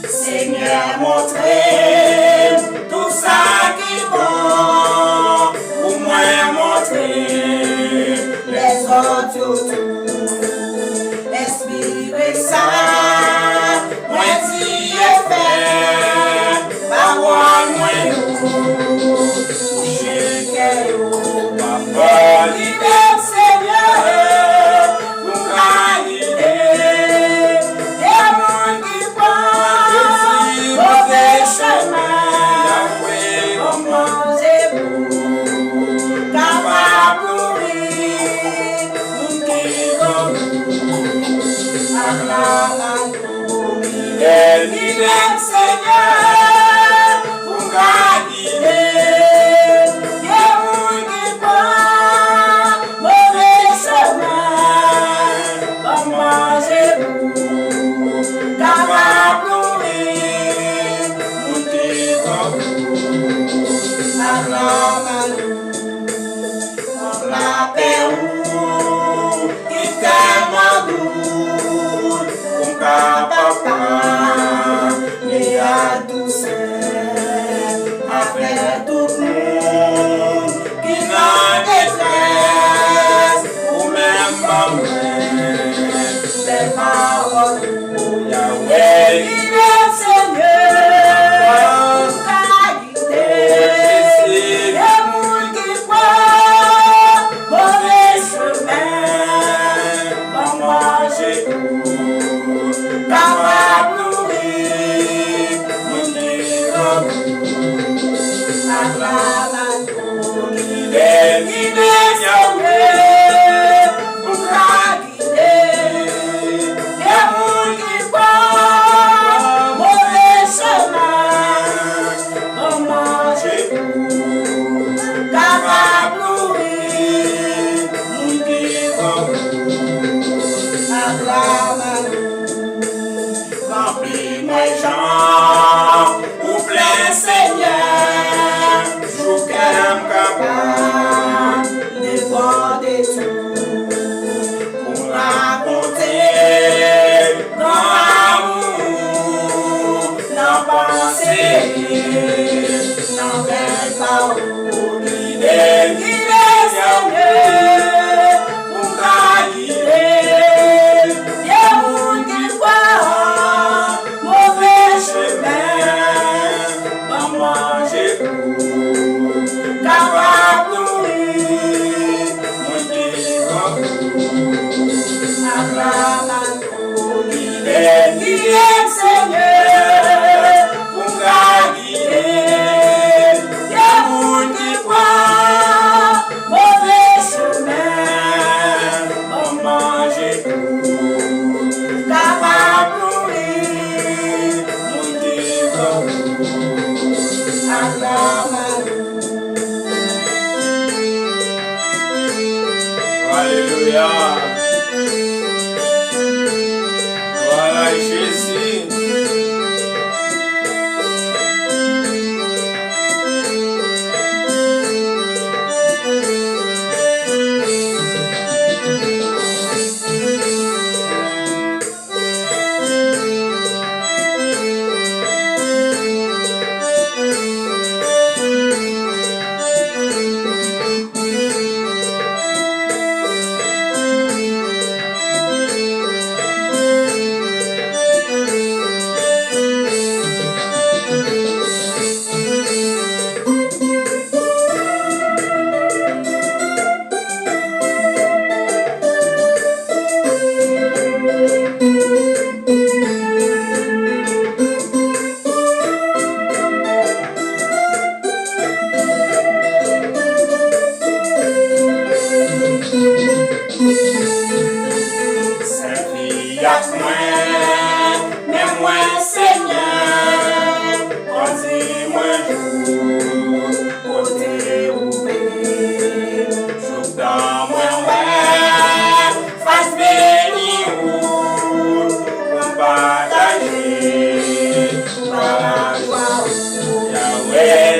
Seigneur, montrez tout ça qui est bon, pour moi montrer les autres autour. Esprit Saint, moi t'y ai fait, parole moi nous, je qu'est ma volonté, Seigneur, pour guider les mondes qui passent, mauvais chemin, comment j'ai capable mourir, nous qui guide Seigneur, pour guider les mondes qui passent, mauvais chemin, comment j'ai capable mourir, nous qui la paix qui tellement doux, pour papa, les a douceur, avec tout le monde qui n'a détresse, ou même maman, les paroles pour Yahweh, il est Seigneur, pour guider les mondes qui croient, mauvais chemin, comment j'ai capable mourir, nous dirons, acclame pour guider Yahweh, pour guider les mondes qui croient, mauvais chemin, comment j'ai capable mourir, nous dirons, acclame. Remplis-moi Jean, ou plein Seigneur, joue qu'un capable, les bords des tout, pour raconter dans l'amour, dans pensée, dans belle parole, guider Seigneur, pour guider les mondes qui croient, mauvais chemin, maman j'ai capable mourir, mon Dieu, acclame pour guider Seigneur, pour guider les mondes qui croient, mauvais chemin, maman j'ai capable mourir, mon Dieu, acclame. Alléluia. Voilà Jésus. Yeah.